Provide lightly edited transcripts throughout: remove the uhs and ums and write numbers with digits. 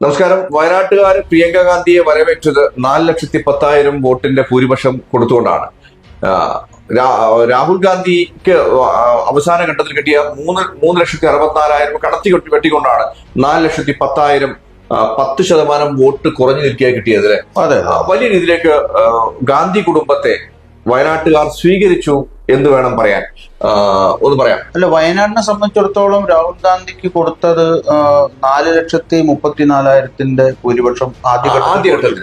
നമസ്കാരം. വയനാട്ടുകാർ പ്രിയങ്ക ഗാന്ധിയെ വരവേറ്റത് 4,10,000 വോട്ടിന്റെ ഭൂരിപക്ഷം കൊടുത്തുകൊണ്ടാണ്. രാഹുൽ ഗാന്ധിക്ക് അവസാന ഘട്ടത്തിൽ കിട്ടിയ 3,64,000 കടത്തി വെട്ടിക്കൊണ്ടാണ് 4,10,000 10% വോട്ട് കുറഞ്ഞു നിൽക്കുക കിട്ടിയത്. അതെ, വലിയ രീതിയിലേക്ക് ഗാന്ധി കുടുംബത്തെ വയനാട്ടുകാർ സ്വീകരിച്ചു എന്ന് വേണം പറയാൻ. ഒന്ന് പറയാം. അല്ല, വയനാടിനെ സംബന്ധിച്ചിടത്തോളം രാഹുൽ ഗാന്ധിക്ക് കൊടുത്തത് 4,34,000 ഭൂരിപക്ഷം ആദ്യഘട്ടത്തിൽ.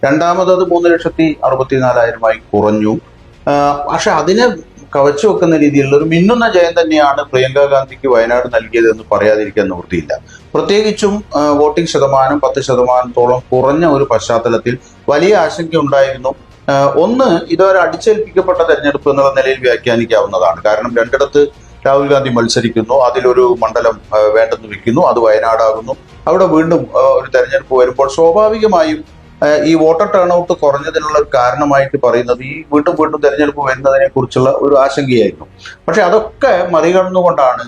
രണ്ടാമത് 3,64,000 കുറഞ്ഞു. പക്ഷെ അതിനെ കവച്ചു വെക്കുന്ന രീതിയിലുള്ള ഒരു മിന്നുന്ന ജയം തന്നെയാണ് പ്രിയങ്ക ഗാന്ധിക്ക് വയനാട് നൽകിയത് എന്ന് പറയാതിരിക്കാൻ നിവൃത്തിയില്ല. പ്രത്യേകിച്ചും വോട്ടിംഗ് ശതമാനം 10%-ഓളം കുറഞ്ഞ ഒരു പശ്ചാത്തലത്തിൽ വലിയ ആശങ്കയുണ്ടായിരുന്നു. ഒന്ന്, ഇതൊരു അടിച്ചേൽപ്പിക്കപ്പെട്ട തെരഞ്ഞെടുപ്പ് എന്നുള്ള നിലയിൽ വ്യാഖ്യാനിക്കാവുന്നതാണ്. കാരണം രണ്ടിടത്ത് രാഹുൽ ഗാന്ധി മത്സരിക്കുന്നു, അതിലൊരു മണ്ഡലം വേണ്ടെന്ന് വെക്കുന്നു, അത് വയനാടാകുന്നു. അവിടെ വീണ്ടും ഒരു തെരഞ്ഞെടുപ്പ് വരുമ്പോൾ സ്വാഭാവികമായും ഈ വോട്ടർ ടേൺ ഔട്ട് കുറഞ്ഞതിനുള്ള ഒരു കാരണമായിട്ട് പറയുന്നത് ഈ വീണ്ടും തെരഞ്ഞെടുപ്പ് വരുന്നതിനെ കുറിച്ചുള്ള ഒരു ആശങ്കയായിരുന്നു. പക്ഷെ അതൊക്കെ മറികടന്നുകൊണ്ടാണ്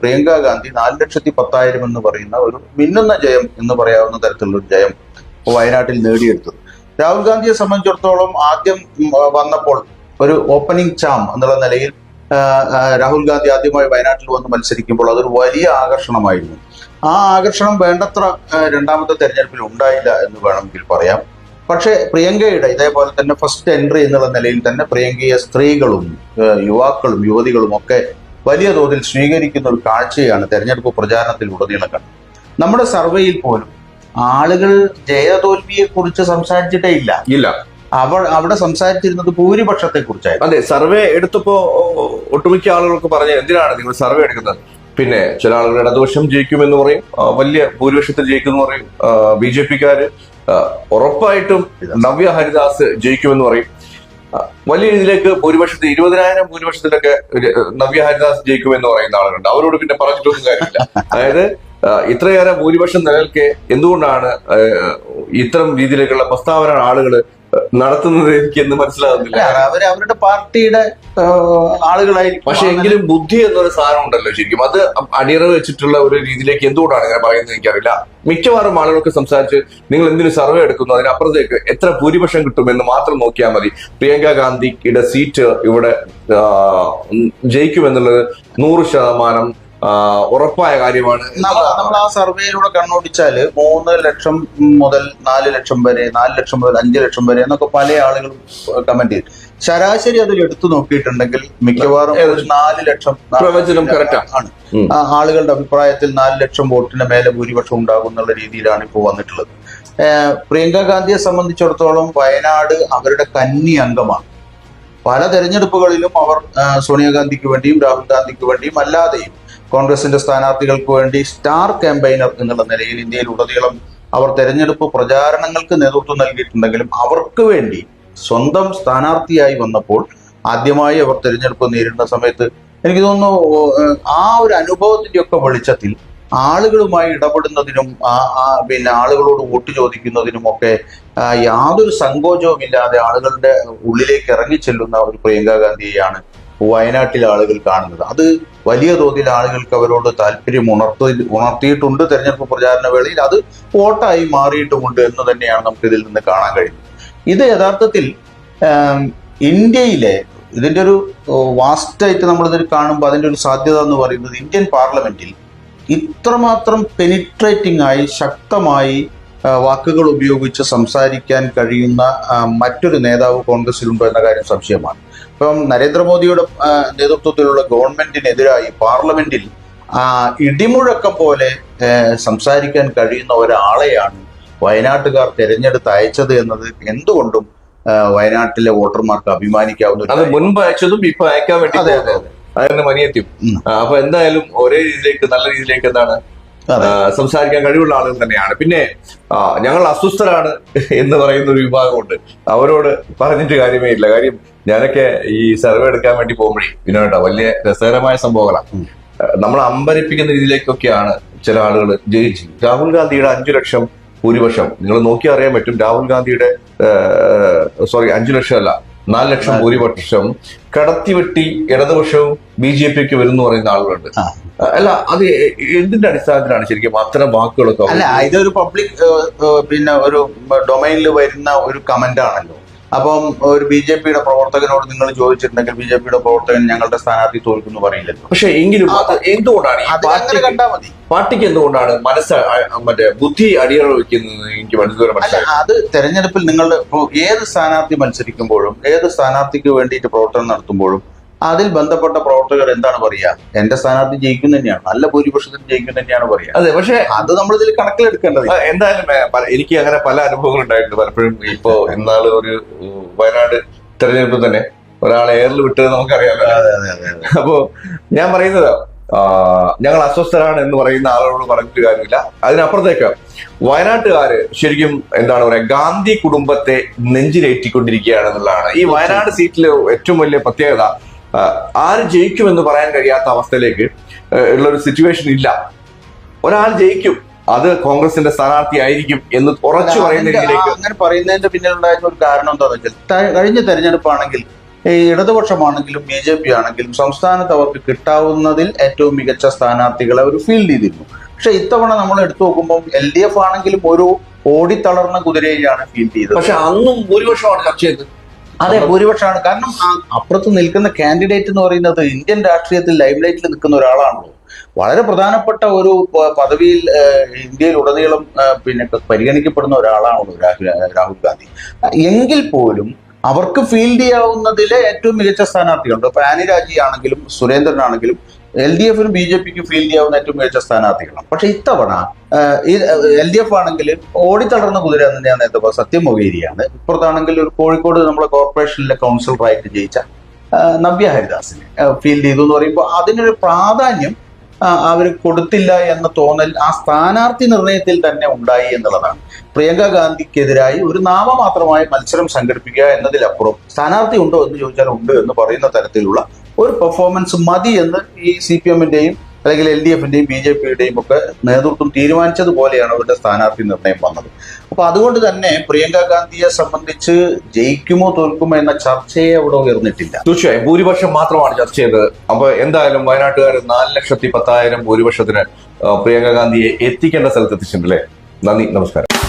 പ്രിയങ്ക ഗാന്ധി 4,10,000 എന്ന് പറയുന്ന ഒരു മിന്നുന്ന ജയം എന്ന് പറയാവുന്ന തരത്തിലുള്ള ഒരു ജയം വയനാട്ടിൽ നേടിയെടുത്തത്. രാഹുൽ ഗാന്ധിയെ സംബന്ധിച്ചിടത്തോളം ആദ്യം വന്നപ്പോൾ ഒരു ഓപ്പണിംഗ് ചാം എന്നുള്ള നിലയിൽ രാഹുൽ ഗാന്ധി ആദ്യമായി വയനാട്ടിൽ വന്ന് മത്സരിക്കുമ്പോൾ അതൊരു വലിയ ആകർഷണമായിരുന്നു. ആ ആകർഷണം വേണ്ടത്ര രണ്ടാമത്തെ തെരഞ്ഞെടുപ്പിൽ ഉണ്ടായില്ല എന്ന് വേണമെങ്കിൽ പറയാം. പക്ഷേ പ്രിയങ്കയുടെ ഇതേപോലെ തന്നെ ഫസ്റ്റ് എൻട്രി എന്നുള്ള നിലയിൽ തന്നെ പ്രിയങ്കയെ സ്ത്രീകളും യുവാക്കളും യുവതികളും ഒക്കെ വലിയ തോതിൽ സ്വീകരിക്കുന്ന ഒരു കാഴ്ചയാണ് തെരഞ്ഞെടുപ്പ് പ്രചാരണത്തിൽ ഉടനീളം കണ്ടത്. നമ്മുടെ സർവേയിൽ പോലും ആളുകൾ ജയതോൽവിയെ കുറിച്ച് സംസാരിച്ചിട്ടേ ഇല്ല. അവിടെ സംസാരിച്ചിരുന്നത് ഭൂരിപക്ഷത്തെ കുറിച്ചായിരുന്നു. അതെ, സർവേ എടുത്തപ്പോ ഒട്ടുമിക്ക ആളുകൾക്ക് പറഞ്ഞ എന്തിനാണ് നിങ്ങൾ സർവേ എടുക്കുന്നത്? പിന്നെ ചില ആളുകൾ ഇടതുപക്ഷം ജയിക്കുമെന്ന് പറയും, വലിയ ഭൂരിപക്ഷത്തിൽ ജയിക്കുമെന്ന് പറയും. BJP-ക്കാര് ഉറപ്പായിട്ടും നവ്യ ഹരിദാസ് ജയിക്കുമെന്ന് പറയും. വലിയ രീതിയിലേക്ക് ഭൂരിപക്ഷത്തിൽ 20,000 ഭൂരിപക്ഷത്തിലൊക്കെ നവ്യ ഹരിദാസ് ജയിക്കുമെന്ന് പറയുന്ന ആളുകളുണ്ട്. അവരോട് പിന്നെ പറഞ്ഞിട്ടൊന്നും കാര്യമില്ല. അതായത് ഇത്രയേറെ ഭൂരിപക്ഷം നിലനിൽക്കെ എന്തുകൊണ്ടാണ് ഇത്തരം രീതിയിലേക്കുള്ള പ്രസ്താവന ആളുകൾ നടത്തുന്നത് എനിക്ക് എന്ന് മനസ്സിലാകുന്നില്ല. അവരുടെ പാർട്ടിയുടെ ആളുകളായിരിക്കും. പക്ഷെ എങ്കിലും ബുദ്ധി എന്നൊരു സാധനം ഉണ്ടല്ലോ ശരിക്കും. അത് അടിയറവ് വെച്ചിട്ടുള്ള ഒരു രീതിയിലേക്ക് എന്തുകൊണ്ടാണ് ഇങ്ങനെ പറയുന്നത് എനിക്കറിയില്ല. മിക്കവാറും ആളുകൾക്ക് സംസാരിച്ച് നിങ്ങൾ എന്തിനു സർവേ എടുക്കുന്നു, അതിനപ്പുറത്തേക്ക് എത്ര ഭൂരിപക്ഷം കിട്ടുമെന്ന് മാത്രം നോക്കിയാൽ മതി. പ്രിയങ്ക ഗാന്ധിയുടെ സീറ്റ് ഇവിടെ ജയിക്കുമെന്നുള്ളത് 100% ഉറപ്പായ കാര്യമാണ്. നമ്മൾ ആ സർവേയിലൂടെ കണ്ണോടിച്ചാല് 3 ലക്ഷം മുതൽ 4 ലക്ഷം വരെ, 4 ലക്ഷം മുതൽ 5 ലക്ഷം വരെ എന്നൊക്കെ പല ആളുകളും കമന്റ് ചെയ്തു. ശരാശരി അതിൽ എടുത്തു നോക്കിയിട്ടുണ്ടെങ്കിൽ മിക്കവാറും 4 ലക്ഷം പ്രവചനം കറക്റ്റാണ്. ആളുകളുടെ അഭിപ്രായത്തിൽ 4 ലക്ഷം വോട്ടിന് മേലെ ഭൂരിപക്ഷം ഉണ്ടാകും എന്നുള്ള രീതിയിലാണ് ഇപ്പോൾ വന്നിട്ടുള്ളത്. പ്രിയങ്ക ഗാന്ധിയെ സംബന്ധിച്ചിടത്തോളം വയനാട് അവരുടെ കന്നി അംഗമാണ്. പല തെരഞ്ഞെടുപ്പുകളിലും അവർ സോണിയാഗാന്ധിക്ക് വേണ്ടിയും രാഹുൽ ഗാന്ധിക്ക് വേണ്ടിയും അല്ലാതെയും കോൺഗ്രസിന്റെ സ്ഥാനാർത്ഥികൾക്ക് വേണ്ടി സ്റ്റാർ ക്യാമ്പയിനർ എന്നുള്ള നിലയിൽ ഇന്ത്യയിലുടനീളം അവർ തെരഞ്ഞെടുപ്പ് പ്രചാരണങ്ങൾക്ക് നേതൃത്വം നൽകിയിട്ടുണ്ടെങ്കിലും അവർക്ക് വേണ്ടി സ്വന്തം സ്ഥാനാർത്ഥിയായി വന്നപ്പോൾ ആദ്യമായി അവർ തെരഞ്ഞെടുപ്പ് നേരിടുന്ന സമയത്ത് എനിക്ക് തോന്നുന്നു ആ ഒരു അനുഭവത്തിന്റെയൊക്കെ വെളിച്ചത്തിൽ ആളുകളുമായി ഇടപെടുന്നതിനും പിന്നെ ആളുകളോട് വോട്ട് ചോദിക്കുന്നതിനും ഒക്കെ യാതൊരു സങ്കോചവും ഇല്ലാതെ ആളുകളുടെ ഉള്ളിലേക്ക് ഇറങ്ങിച്ചെല്ലുന്ന ഒരു പ്രിയങ്ക ഗാന്ധിയെയാണ് വയനാട്ടിലെ ആളുകൾ കാണുന്നത്. അത് വലിയ തോതിൽ ആളുകൾക്ക് അവരോട് താല്പര്യം ഉണർത്തിയിട്ടുണ്ട്. തെരഞ്ഞെടുപ്പ് പ്രചാരണ വേളയിൽ അത് വോട്ടായി മാറിയിട്ടുമുണ്ട് എന്ന് തന്നെയാണ് നമുക്ക് ഇതിൽ നിന്ന് കാണാൻ കഴിയുന്നത്. ഇത് യഥാർത്ഥത്തിൽ ഇന്ത്യയിലെ ഇതിന്റെ ഒരു വാസ്റ്റായിട്ട് നമ്മളിതിൽ കാണുമ്പോൾ അതിന്റെ ഒരു സാധ്യത എന്ന് പറയുന്നത് ഇന്ത്യൻ പാർലമെന്റിൽ ഇത്രമാത്രം പെനിട്രേറ്റിംഗ് ആയി ശക്തമായി വാക്കുകൾ ഉപയോഗിച്ച് സംസാരിക്കാൻ കഴിയുന്ന മറ്റൊരു നേതാവ് കോൺഗ്രസിലുണ്ടോ എന്ന കാര്യം സംശയമാണ്. ഇപ്പം നരേന്ദ്രമോദിയുടെ നേതൃത്വത്തിലുള്ള ഗവൺമെന്റിനെതിരായി പാർലമെന്റിൽ ഇടിമുഴക്കം പോലെ സംസാരിക്കാൻ കഴിയുന്ന ഒരാളെയാണ് വയനാട്ടുകാർ തെരഞ്ഞെടുത്ത് അയച്ചത് എന്നത് എന്തുകൊണ്ടും വയനാട്ടിലെ വോട്ടർമാർക്ക് അഭിമാനിക്കാവുന്ന. അത് മുൻപ് അയച്ചതും ഇപ്പൊ അയക്കാൻ വേണ്ടി അതിന്റെ മനിയെത്തിയും. അപ്പൊ എന്തായാലും ഒരേ രീതിയിലേക്ക് നല്ല രീതിയിലേക്ക് എന്താണ് സംസാരിക്കാൻ കഴിവുള്ള ആളുകൾ തന്നെയാണ്. പിന്നെ ഞങ്ങൾ അസ്വസ്ഥരാണ് എന്ന് പറയുന്ന ഒരു വിഭാഗമുണ്ട്. അവരോട് പറഞ്ഞിട്ട് കാര്യമേ ഇല്ല. കാര്യം ഞാനൊക്കെ ഈ സർവേ എടുക്കാൻ വേണ്ടി പോകുമ്പോഴേ പിന്നെ കേട്ടോ വലിയ രസകരമായ സംഭവങ്ങളാണ്. നമ്മൾ അമ്പരിപ്പിക്കുന്ന രീതിയിലേക്കൊക്കെയാണ് ചില ആളുകൾ ജയിച്ചു. രാഹുൽ ഗാന്ധിയുടെ 5 ലക്ഷം ഭൂരിപക്ഷം നിങ്ങൾ നോക്കി അറിയാൻ പറ്റും. രാഹുൽ ഗാന്ധിയുടെ 5 ലക്ഷം അല്ല, 4 ലക്ഷം ഭൂരിപക്ഷം കടത്തിവെട്ടി ഇടതുപക്ഷവും BJPക്ക് വരുന്നു പറയുന്ന ആളുകളുണ്ട്. അല്ല, അത് എന്തിന്റെ അടിസ്ഥാനത്തിലാണ് ശരിക്കും അത്തരം വാക്കുകളൊക്കെ? അല്ല, ഇതൊരു പബ്ലിക് പിന്നെ ഒരു ഡൊമൈനിൽ വരുന്ന ഒരു കമന്റ് ആണല്ലോ. അപ്പം ഒരു BJPയുടെ പ്രവർത്തകനോട് നിങ്ങൾ ചോദിച്ചിട്ടുണ്ടെങ്കിൽ BJPയുടെ പ്രവർത്തകൻ ഞങ്ങളുടെ സ്ഥാനാർത്ഥി തോൽക്കുന്നു പറയില്ലല്ലോ. പക്ഷെ എങ്കിലും എന്തുകൊണ്ടാണ് അങ്ങനെ കണ്ടാൽ മതി. പാർട്ടിക്ക് എന്തുകൊണ്ടാണ് മറ്റേ ബുദ്ധി അടിയറ വയ്ക്കുന്നത്? എനിക്ക് മനസ്സിലായി. അത് തെരഞ്ഞെടുപ്പിൽ നിങ്ങൾ ഏത് സ്ഥാനാർത്ഥി മത്സരിക്കുമ്പോഴും ഏത് സ്ഥാനാർത്ഥിക്ക് വേണ്ടിയിട്ട് പ്രവർത്തനം നടത്തുമ്പോഴും അതിൽ ബന്ധപ്പെട്ട പ്രവർത്തകർ എന്താണ് പറയുക? എന്റെ സ്ഥാനാർത്ഥി ജയിക്കും തന്നെയാണ്, നല്ല ഭൂരിപക്ഷത്തിൽ ജയിക്കും തന്നെയാണ് പറയുക. അതെ, പക്ഷെ അത് നമ്മൾ ഇതിൽ കണക്കിലെടുക്കേണ്ടത്. എന്തായാലും എനിക്ക് അങ്ങനെ പല അനുഭവങ്ങൾ ഉണ്ടായിട്ടുണ്ട്. പലപ്പോഴും ഇപ്പോ ഇന്നാള് ഒരു വയനാട് തെരഞ്ഞെടുപ്പിൽ തന്നെ ഒരാളെ എയറിൽ വിട്ടത് നമുക്കറിയാമല്ലോ. അപ്പോ ഞാൻ പറയുന്നത്, ഞങ്ങൾ അസ്വസ്ഥരാണ് എന്ന് പറയുന്ന ആളുകളോട് പറഞ്ഞിട്ട് കാര്യമില്ല. അതിനപ്പുറത്തേക്ക് വയനാട്ടുകാര് ശരിക്കും എന്താണ് പറയാ, ഗാന്ധി കുടുംബത്തെ നെഞ്ചിലേറ്റിക്കൊണ്ടിരിക്കുകയാണെന്നുള്ളതാണ് ഈ വയനാട് സീറ്റിലെ ഏറ്റവും വലിയ പ്രത്യേകത. ആര് ജയിക്കുമെന്ന് പറയാൻ കഴിയാത്ത അവസ്ഥയിലേക്ക് ഉള്ളൊരു സിറ്റുവേഷൻ ഇല്ല. ഒരാൾ ജയിക്കും, അത് കോൺഗ്രസിന്റെ സ്ഥാനാർത്ഥി ആയിരിക്കും എന്ന് ഉറച്ചു പറയുന്ന രീതിയിലേക്ക്. അങ്ങനെ പറയുന്നതിന്റെ പിന്നിലുണ്ടായിരുന്ന ഒരു കാരണം എന്താണെന്ന് വെച്ചാൽ, കഴിഞ്ഞ തെരഞ്ഞെടുപ്പാണെങ്കിൽ ഇടതുപക്ഷമാണെങ്കിലും BJP ആണെങ്കിലും സംസ്ഥാനത്ത് അവർക്ക് കിട്ടാവുന്നതിൽ ഏറ്റവും മികച്ച സ്ഥാനാർത്ഥികളെ അവർ ഫീൽഡ് ചെയ്തിരുന്നു. പക്ഷെ ഇത്തവണ നമ്മൾ എടുത്തു നോക്കുമ്പോൾ LDF ആണെങ്കിലും ഒരു ഓടിത്തളർന്ന കുതിരയെയാണ് ഫീൽഡ് ചെയ്തത്. പക്ഷെ അന്നും ഭൂരിപക്ഷമാണ് ചർച്ച ചെയ്തത്. അതെ, ഭൂരിപക്ഷമാണ്. കാരണം അപ്പുറത്ത് നിൽക്കുന്ന കാൻഡിഡേറ്റ് എന്ന് പറയുന്നത് ഇന്ത്യൻ രാഷ്ട്രീയത്തിൽ ലൈംലൈറ്റിൽ നിൽക്കുന്ന ഒരാളാണല്ലോ. വളരെ പ്രധാനപ്പെട്ട ഒരു പദവിയിൽ ഇന്ത്യയിലുടനീളം പിന്നെ പരിഗണിക്കപ്പെടുന്ന ഒരാളാണല്ലോ രാഹുൽ ഗാന്ധി. എങ്കിൽ പോലും അവർക്ക് ഫീൽഡ് ചെയ്യാവുന്നതിലെ ഏറ്റവും മികച്ച സ്ഥാനാർത്ഥികളുണ്ട്. ഇപ്പൊ ആനി രാജി ആണെങ്കിലും സുരേന്ദ്രനാണെങ്കിലും LDFനും BJPക്കും ഫീൽഡ് ചെയ്യാവുന്ന ഏറ്റവും മികച്ച സ്ഥാനാർത്ഥികളാണ്. പക്ഷെ ഇത്തവണ ഈ LDF ആണെങ്കിൽ ഓടിത്തളർന്ന കുതിര എന്ന് ഞാൻ നേരത്തെ സത്യം മൊകേരിയാണ്. ഇപ്പുറത്താണെങ്കിൽ ഒരു കോഴിക്കോട് നമ്മുടെ കോർപ്പറേഷനിലെ കൗൺസിലറായിട്ട് ജയിച്ച നവ്യ ഹരിദാസിനെ ഫീൽഡ് ചെയ്തു എന്ന് പറയുമ്പോൾ അതിനൊരു പ്രാധാന്യം അവർ കൊടുത്തില്ല എന്ന തോന്നൽ ആ സ്ഥാനാർത്ഥി നിർണയത്തിൽ തന്നെ ഉണ്ടായി എന്നുള്ളതാണ്. പ്രിയങ്ക ഗാന്ധിക്കെതിരായി ഒരു നാമമാത്രമായ മത്സരം സംഘടിപ്പിക്കുക എന്നതിലപ്പുറം സ്ഥാനാർത്ഥി ഉണ്ടോ എന്ന് ചോദിച്ചാൽ ഉണ്ട് എന്ന് പറയുന്ന തരത്തിലുള്ള ഒരു പെർഫോമൻസ് മതി എന്ന് ഈ CPMന്റെയും അല്ലെങ്കിൽ LDFന്റെയും BJPയുടെയും ഒക്കെ നേതൃത്വം തീരുമാനിച്ചതുപോലെയാണ് അവരുടെ സ്ഥാനാർത്ഥി നിർണയം വന്നത്. അപ്പൊ അതുകൊണ്ട് തന്നെ പ്രിയങ്ക ഗാന്ധിയെ സംബന്ധിച്ച് ജയിക്കുമോ തോൽക്കുമോ എന്ന ചർച്ചയെ അവിടെ ഉയർന്നിട്ടില്ല. തീർച്ചയായും ഭൂരിപക്ഷം മാത്രമാണ് ചർച്ച ചെയ്തത്. അപ്പൊ എന്തായാലും വയനാട്ടുകാർ 4,10,000 ഭൂരിപക്ഷത്തിന് പ്രിയങ്ക ഗാന്ധിയെ എത്തിക്കേണ്ട സ്ഥലത്ത് എത്തിച്ചിട്ടുണ്ടല്ലേ. നന്ദി, നമസ്കാരം.